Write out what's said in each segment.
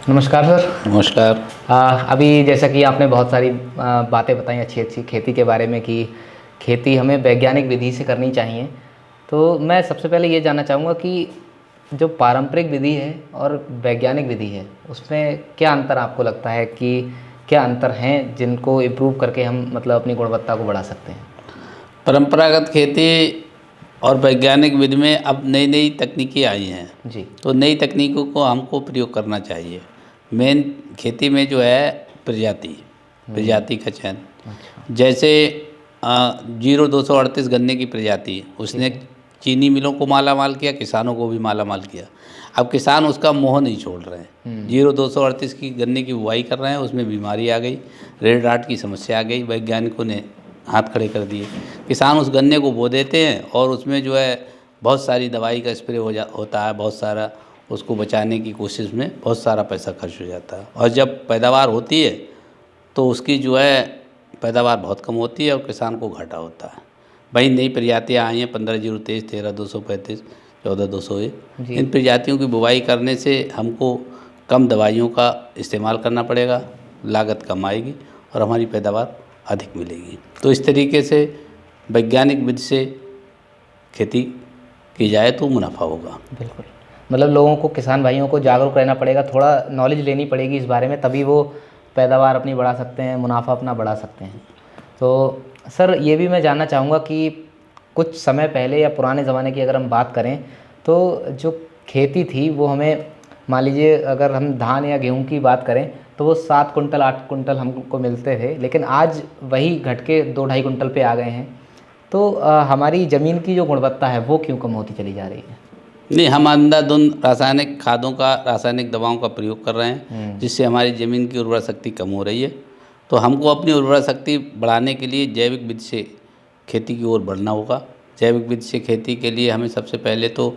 नमस्कार सर। नमस्कार। अभी जैसा कि आपने बहुत सारी बातें बताई अच्छी अच्छी खेती के बारे में कि खेती हमें वैज्ञानिक विधि से करनी चाहिए। तो मैं सबसे पहले ये जानना चाहूँगा कि जो पारंपरिक विधि है और वैज्ञानिक विधि है उसमें क्या अंतर आपको लगता है कि क्या अंतर हैं जिनको इम्प्रूव करके हम मतलब अपनी गुणवत्ता को बढ़ा सकते हैं? परंपरागत खेती और वैज्ञानिक विधि में अब नई नई तकनीकें आई हैं, जी। तो नई तकनीकों को हमको प्रयोग करना चाहिए। मेन खेती में जो है प्रजाति का चयन। अच्छा। जैसे 0238 गन्ने की प्रजाति, ठीक उसने है। चीनी मिलों को माला माल किया, किसानों को भी माला माल किया। अब किसान उसका मोह नहीं छोड़ रहे हैं। 0238 की गन्ने की बुआई कर रहे हैं, उसमें बीमारी आ गई, रेड राट की समस्या आ गई, वैज्ञानिकों ने हाथ खड़े कर दिए। किसान उस गन्ने को बो देते हैं और उसमें जो है बहुत सारी दवाई का स्प्रे होता है, बहुत सारा उसको बचाने की कोशिश में बहुत सारा पैसा खर्च हो जाता है, और जब पैदावार होती है तो उसकी जो है पैदावार बहुत कम होती है और किसान को घाटा होता है। वही नई प्रजातियाँ आई हैं 15-023, 13-235, 14-201। जी। इन प्रजातियों की बुवाई करने से हमको कम दवाइयों का इस्तेमाल करना पड़ेगा, लागत कम आएगी और हमारी पैदावार अधिक मिलेगी। तो इस तरीके से वैज्ञानिक विधि से खेती की जाए तो मुनाफा होगा। बिल्कुल। मतलब लोगों को, किसान भाइयों को जागरूक रहना पड़ेगा, थोड़ा नॉलेज लेनी पड़ेगी इस बारे में, तभी वो पैदावार अपनी बढ़ा सकते हैं, मुनाफा अपना बढ़ा सकते हैं। तो सर ये भी मैं जानना चाहूँगा कि कुछ समय पहले या पुराने ज़माने की अगर हम बात करें तो जो खेती थी वो हमें, मान लीजिए अगर हम धान या गेहूँ की बात करें तो वो 7 कुंटल 8 कुंटल हमको मिलते थे, लेकिन आज वही घट के 2 ढाई कुंटल पे आ गए हैं। तो हमारी ज़मीन की जो गुणवत्ता है वो क्यों कम होती चली जा रही है? नहीं, हम अंधाधुंध रासायनिक खादों का, रासायनिक दवाओं का प्रयोग कर रहे हैं, जिससे हमारी ज़मीन की उर्वरा शक्ति कम हो रही है। तो हमको अपनी उर्वरा शक्ति बढ़ाने के लिए जैविक विधि से खेती की ओर बढ़ना होगा। जैविक विधि से खेती के लिए हमें सबसे पहले तो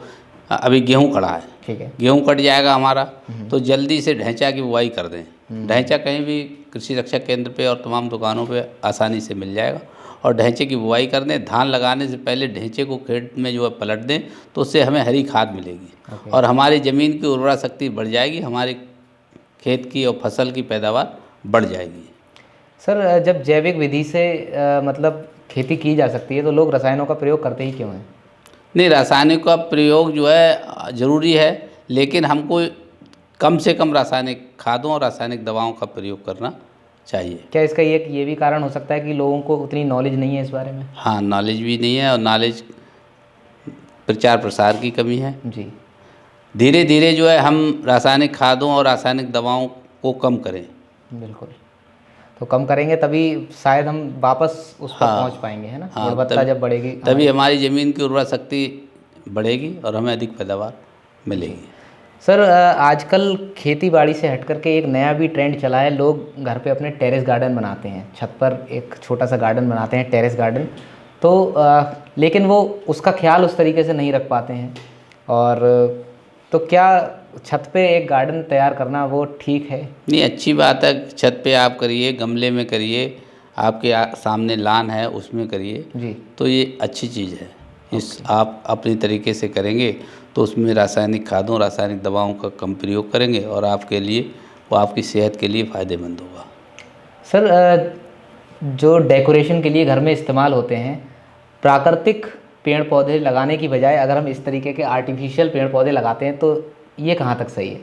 अभी गेहूँ खड़ा है, ठीक है। गेहूँ कट जाएगा हमारा, तो जल्दी से ढैंचा की बुवाई कर दें। ढैंचा कहीं भी कृषि रक्षा केंद्र पे और तमाम दुकानों पे आसानी से मिल जाएगा, और ढैंचे की बुवाई कर दें। धान लगाने से पहले ढैंचे को खेत में जो है पलट दें, तो उससे हमें हरी खाद मिलेगी और हमारी ज़मीन की उर्वरा शक्ति बढ़ जाएगी, हमारे खेत की और फसल की पैदावार बढ़ जाएगी। सर जब जैविक विधि से मतलब खेती की जा सकती है तो लोग रसायनों का प्रयोग करते ही क्यों हैं? नहीं, रासायनिक का प्रयोग जो है ज़रूरी है, लेकिन हमको कम से कम रासायनिक खादों और रासायनिक दवाओं का प्रयोग करना चाहिए। क्या इसका ये भी कारण हो सकता है कि लोगों को उतनी नॉलेज नहीं है इस बारे में? हाँ, नॉलेज भी नहीं है और नॉलेज प्रचार प्रसार की कमी है। जी। धीरे धीरे जो है हम रासायनिक खादों और रासायनिक दवाओं को कम करें। बिल्कुल। तो कम करेंगे तभी शायद हम वापस उस पर हाँ, पहुंच पाएंगे, है ना? हाँ, गुणवत्ता जब बढ़ेगी तभी हमारी। हमारी ज़मीन की उर्वरा शक्ति बढ़ेगी और हमें अधिक पैदावार जी। मिलेगी। सर आजकल खेती बाड़ी से हट करके एक नया भी ट्रेंड चला है, लोग घर पे अपने टेरेस गार्डन बनाते हैं, छत पर एक छोटा सा गार्डन बनाते हैं, टेरेस गार्डन। तो लेकिन वो उसका ख्याल उस तरीके से नहीं रख पाते हैं। और तो क्या छत पे एक गार्डन तैयार करना वो ठीक है? नहीं, अच्छी बात है, छत पे आप करिए, गमले में करिए, आपके सामने लान है उसमें करिए, जी। तो ये अच्छी चीज़ है। इस आप अपनी तरीके से करेंगे तो उसमें रासायनिक खादों, रासायनिक दवाओं का कम प्रयोग करेंगे और आपके लिए, वो आपकी सेहत के लिए फ़ायदेमंद होगा। सर जो डेकोरेशन के लिए घर में इस्तेमाल होते हैं, प्राकृतिक पेड़ पौधे लगाने की बजाय अगर हम इस तरीके के आर्टिफिशियल पेड़ पौधे लगाते हैं तो ये कहाँ तक सही है?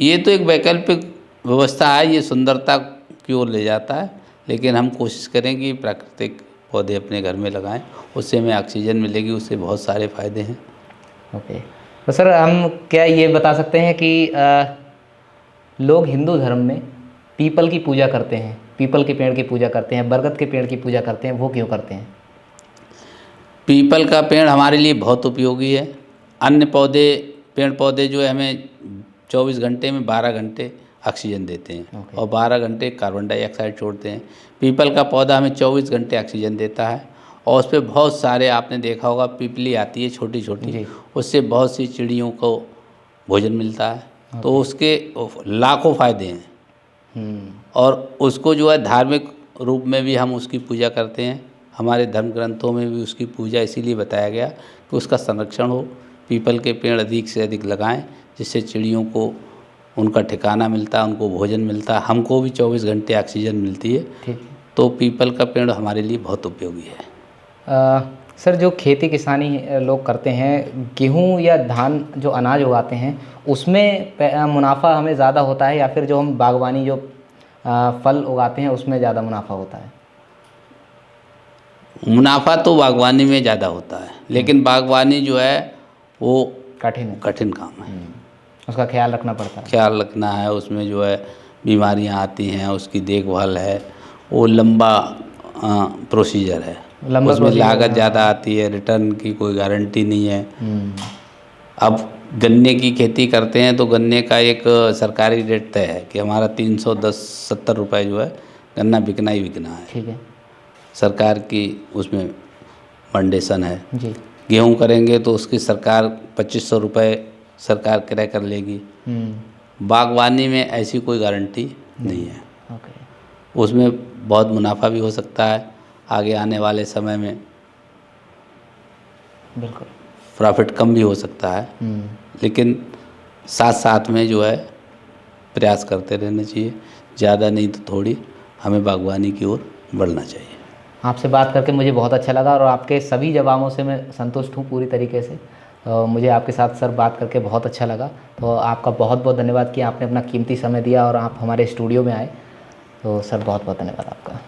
ये तो एक वैकल्पिक व्यवस्था है, ये सुंदरता की ओर ले जाता है, लेकिन हम कोशिश करें कि प्राकृतिक पौधे अपने घर में लगाएं, उससे हमें ऑक्सीजन मिलेगी, उससे बहुत सारे फ़ायदे हैं। ओके। तो सर हम क्या ये बता सकते हैं कि लोग हिंदू धर्म में पीपल की पूजा करते हैं, पीपल के पेड़ की पूजा करते हैं, बरगद के पेड़ की पूजा करते हैं, वो क्यों करते हैं? पीपल का पेड़ हमारे लिए बहुत उपयोगी है। अन्य पौधे, पेड़ पौधे जो है हमें 24 घंटे में 12 घंटे ऑक्सीजन देते हैं और 12 घंटे कार्बन डाइऑक्साइड छोड़ते हैं। पीपल का पौधा हमें 24 घंटे ऑक्सीजन देता है और उस पर बहुत सारे, आपने देखा होगा, पीपली आती है छोटी छोटी, उससे बहुत सी चिड़ियों को भोजन मिलता है। तो उसके लाखों फ़ायदे हैं और उसको जो है धार्मिक रूप में भी हम उसकी पूजा करते हैं। हमारे धर्म ग्रंथों में भी उसकी पूजा इसीलिए बताया गया कि उसका संरक्षण हो। पीपल के पेड़ अधिक से अधिक लगाएं, जिससे चिड़ियों को उनका ठिकाना मिलता है, उनको भोजन मिलता है, हमको भी 24 घंटे ऑक्सीजन मिलती है। ठीक तो पीपल का पेड़ हमारे लिए बहुत उपयोगी है। है। सर, जो खेती किसानी लोग करते हैं, गेहूँ या धान जो अनाज उगाते हैं, उसमें मुनाफा हमें ज़्यादा होता है, या फिर जो हम बागवानी जो फल उगाते हैं उसमें ज़्यादा मुनाफा होता है? मुनाफा तो बागवानी में ज़्यादा होता है, लेकिन बागवानी जो है वो कठिन है। कठिन काम है। उसका ख्याल रखना पड़ता है। ख्याल रखना है, उसमें जो है बीमारियां आती हैं, उसकी देखभाल है, वो लंबा प्रोसीजर है। लंबा उसमें प्रोसीजर लागत है। ज़्यादा आती है, रिटर्न की कोई गारंटी नहीं है। हम्म, अब गन्ने की खेती करते हैं तो गन्ने का एक सरकारी रेट तय है कि हमारा 310-70 रुपये जो है गन्ना बिकना ही बिकना है। ठीक है सरकार की उसमें मंडेशन है। जी। गेहूँ करेंगे तो उसकी सरकार 2500 रुपये सरकार क्रय कर लेगी। बागवानी में ऐसी कोई गारंटी नहीं है। ओके। उसमें बहुत मुनाफा भी हो सकता है, आगे आने वाले समय में बिल्कुल। प्रॉफिट कम भी हो सकता है, लेकिन साथ साथ में जो है प्रयास करते रहना चाहिए, ज़्यादा नहीं तो थोड़ी हमें बागवानी की ओर बढ़ना चाहिए। आपसे बात करके मुझे बहुत अच्छा लगा और आपके सभी जवाबों से मैं संतुष्ट हूँ पूरी तरीके से। मुझे आपके साथ सर बात करके बहुत अच्छा लगा। तो आपका बहुत बहुत धन्यवाद कि आपने अपना कीमती समय दिया और आप हमारे स्टूडियो में आए। तो सर बहुत बहुत धन्यवाद आपका।